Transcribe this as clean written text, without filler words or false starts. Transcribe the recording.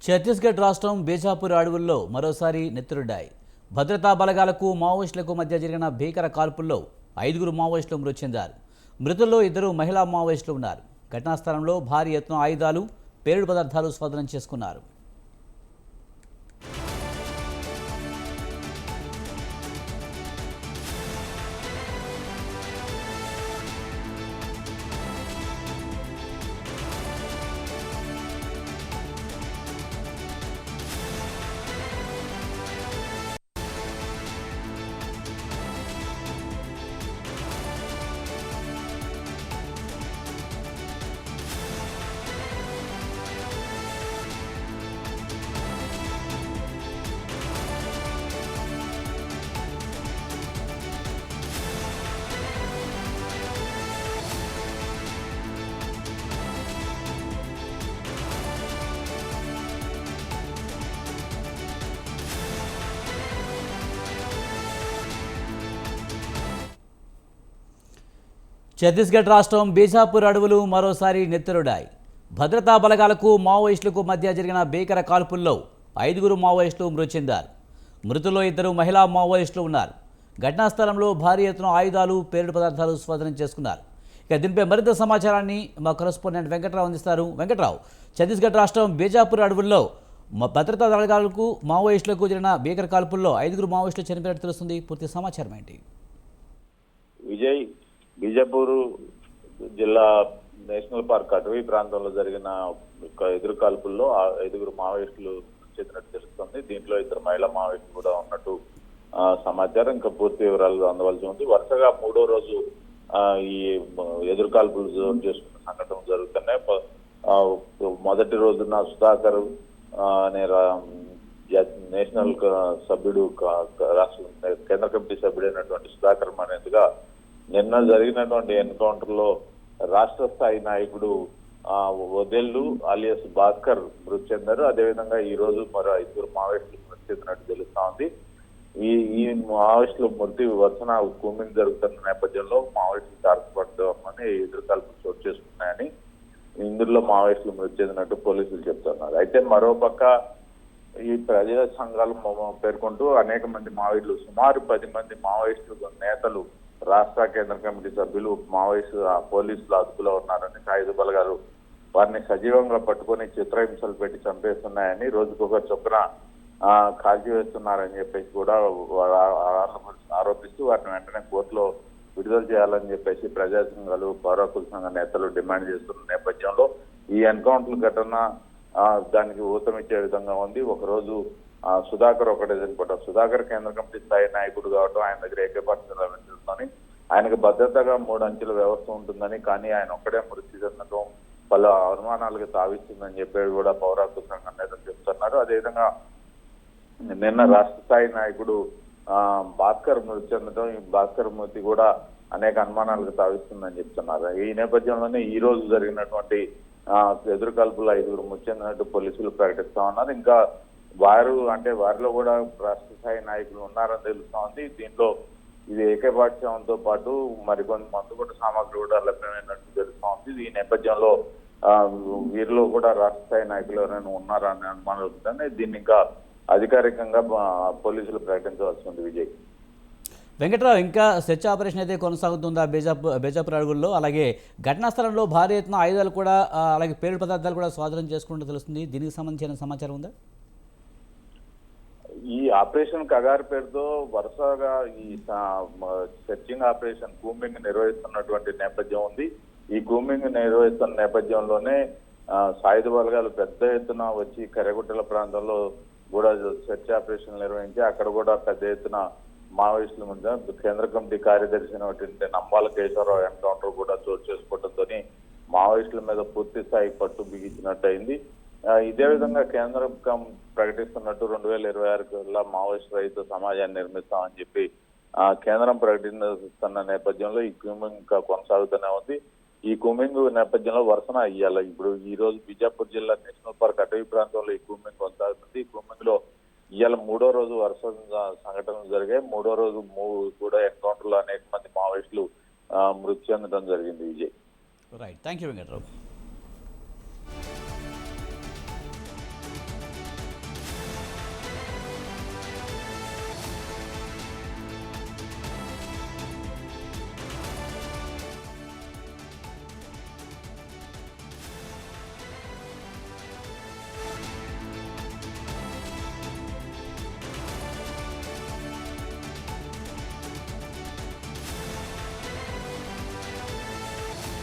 ఛత్తీస్గఢ్ రాష్ట్రం బీజాపూర్ అడవుల్లో మరోసారి నెత్తురుడ్డాయి. భద్రతా బలగాలకు మావోయిస్టులకు మధ్య జరిగిన భీకర కాల్పుల్లో 5 మావోయిస్టులు మృతి చెందారు. మృతుల్లో 2 మహిళా మావోయిస్టులు ఉన్నారు. ఘటనా స్థలంలో భారీ ఎత్తున ఆయుధాలు, పేలుడు పదార్థాలు స్వాధీనం చేసుకున్నారు. ఛత్తీస్గఢ్ రాష్ట్రం బీజాపూర్ అడవులు మరోసారి నెత్తురుడాయి. భద్రతా బలగాలకు మావోయిస్టులకు మధ్య జరిగిన భీకర కాల్పుల్లో 5 మావోయిస్టులు మృతి చెందారు. మృతుల్లో 2 మహిళా మావోయిస్టులు ఉన్నారు. ఘటనా స్థలంలో భారీ ఎత్తున ఆయుధాలు, పేలుడు పదార్థాలు స్వాధీనం చేసుకున్నారు. ఇక దీనిపై మరింత సమాచారాన్ని మా కరెస్పాండెంట్ వెంకట్రావు అందిస్తారు. వెంకట్రావు, ఛత్తీస్గఢ్ రాష్ట్రం బీజాపూర్ అడవుల్లో భద్రతా బలగాలకు మావోయిస్టులకు జరిగిన భీకర కాల్పుల్లో 5 మావోయిస్టులు చనిపోయినట్టు తెలుస్తుంది. పూర్తి సమాచారం ఏంటి? విజయ్, బీజాపూర్ జిల్లా నేషనల్ పార్క్ అటవీ ప్రాంతంలో జరిగిన ఎదురు కాల్పుల్లో 5 మావోయిస్టులు చెందినట్టు తెలుస్తుంది. దీంట్లో 2 మహిళా మావోయిస్టులు కూడా ఉన్నట్టు సమాచారం. ఇంకా పూర్తి వివరాలు అందవలసి ఉంది. వరుసగా 3వ రోజు ఈ ఎదురు కాల్పులు చేసుకున్న సంఘటనలు జరుగుతున్నాయి. మొదటి రోజున సుధాకర్ అనే నేషనల్ సభ్యుడు, రాష్ట్ర కేంద్ర కమిటీ సభ్యుడైనటువంటి సుధాకర్ అనేదిగా నిన్న జరిగినటువంటి ఎన్కౌంటర్ లో రాష్ట్ర స్థాయి నాయకుడు వదెల్లు అలియాస్ భాస్కర్ మృతి చెందారు. అదేవిధంగా ఈ రోజు మరో 5 మావోయిస్టులు మృతి చెందినట్టు తెలుస్తా ఉంది. ఈ మావోయిస్టుల మృతి వరుసన కూంబింగ్ జరుగుతున్న నేపథ్యంలో మావోయిస్టులు తారసపడమని ఎదురు కాల్పులు చోటు చేసుకున్నాయని, ఇందులో మావోయిస్టులు మృతి చెందినట్టు పోలీసులు చెప్తున్నారు. అయితే మరోపక్క ఈ ప్రజా సంఘాలు పేర్కొంటూ అనేక మంది మావోయిస్టులు, సుమారు 10 మంది మావోయిస్టులు నేతలు, రాష్ట్ర కేంద్ర కమిటీ సభ్యులు పోలీసులు అదుపులో ఉన్నారని, సాయుధ బలగాలు వారిని సజీవంగా పట్టుకొని చిత్రహింసలు పెట్టి చంపేస్తున్నాయని, రోజుకొక చొప్పున కాల్చివేస్తున్నారని చెప్పేసి కూడా ఆరోపిస్తూ వారిని వెంటనే కోర్టులో విడుదల చేయాలని చెప్పేసి ప్రజా సంఘాలు, పౌర హక్కుల సంఘ నేతలు డిమాండ్ చేస్తున్న నేపథ్యంలో ఈ ఎన్కౌంటర్ ఘటన దానికి ఊతమిచ్చే విధంగా ఉంది. ఒకరోజు సుధాకర్ ఒకటే చనిపోవడం, సుధాకర్ కేంద్ర కమిటీ స్థాయి నాయకుడు కావడం, ఆయన దగ్గర ఏకపక్షంగా లభిస్తుందని, ఆయనకు భద్రతగా 3 అంచెల వ్యవస్థ ఉంటుందని, కానీ ఆయన ఒక్కడే మృతి చెందడం పలు అనుమానాలకు తావిస్తుందని చెప్పేది కూడా పౌర హక్కుల సంఘ నేతలు చెప్తున్నారు. అదేవిధంగా నిన్న రాష్ట్ర స్థాయి నాయకుడు భాస్కర్ మృతి చెందడం, ఈ భాస్కర్ మృతి కూడా అనేక అనుమానాలకు తావిస్తుందని చెప్తున్నారు. ఈ నేపథ్యంలోనే ఈ రోజు జరిగినటువంటి ఎదురు కాల్పులు 5 మృతి చెందినట్టు పోలీసులు ప్రకటిస్తా ఉన్నారు. ఇంకా వారిలో కూడా రాష్ట్ర స్థాయి నాయకులు ఉన్నారని తెలుస్తా ఉంది. దీంట్లో ఇది ఏకపాఠ్యంతో పాటు మరికొన్ని మందుకొట్ట సామాగ్రి కూడా లభ్యమైనట్టు తెలుస్తా ఉంది. ఈ నేపథ్యంలో వీరిలో కూడా రాష్ట్ర స్థాయి నాయకులు ఎవరైనా ఉన్నారని అనుమానాలు ఉంటుంది. దీన్ని ఇంకా అధికారికంగా పోలీసులు ప్రకటించవలసి ఉంది. విజయ్, వెంకట్రావు, ఇంకా సెర్చ్ ఆపరేషన్ అయితే కొనసాగుతుందా బీజాపూర్ అడవుల్లో? అలాగే ఘటనా స్థలంలో భారీ ఎత్తున ఆయుధాలు కూడా, అలాగే పేలుడు పదార్థాలు కూడా స్వాధీనం చేసుకున్నట్టు తెలుస్తుంది. దీనికి సంబంధించిన సమాచారం ఉందా? ఈ ఆపరేషన్ కగార్ పేరుతో వరుసగా ఈ సెర్చింగ్ ఆపరేషన్ కూంబింగ్ నిర్వహిస్తున్నటువంటి నేపథ్యం ఉంది. ఈ కూంబింగ్ నిర్వహిస్తున్న నేపథ్యంలోనే సాయుధ బలగాలు పెద్ద ఎత్తున వచ్చి కర్రెగుట్టల ప్రాంతంలో కూడా సెర్చ్ ఆపరేషన్ నిర్వహించి అక్కడ కూడా పెద్ద ఎత్తున మావోయిస్టుల మధ్య కేంద్ర కమిటీ కార్యదర్శి అయినటువంటి నంబాల కేశవరావు ఎన్కౌంటర్ కూడా చోటు చేసుకోవడంతో మావోయిస్టుల మీద పూర్తి స్థాయి పట్టు బిగించినట్టు అయింది. ఇదే విధంగా కేంద్రం ప్రకటిస్తున్నట్టు 2026 కల్లా మావోయిస్ట్ రహిత సమాజాన్ని నిర్మిస్తామని చెప్పి కేంద్రం ప్రకటిస్తున్న నేపథ్యంలో ఈ కూంబింగ్ ఇంకా కొనసాగుతూనే ఉంది. ఈ కూంబింగ్ నేపథ్యంలో వరుసన ఇప్పుడు ఈ రోజు బీజాపూర్ జిల్లా నేషనల్ పార్క్ అటవీ ప్రాంతంలో ఈ కూంబింగ్ కొనసాగుతుంది. ఈ కూంబింగ్ లో ఇవాళ 3వ రోజు వరుస సంఘటనలు జరిగాయి. 3వ రోజు కూడా ఎన్కౌంటర్ లో అనేక మంది మావోయిస్టులు మృతి చెందడం జరిగింది. Vijay, right, thank you Venkatrao.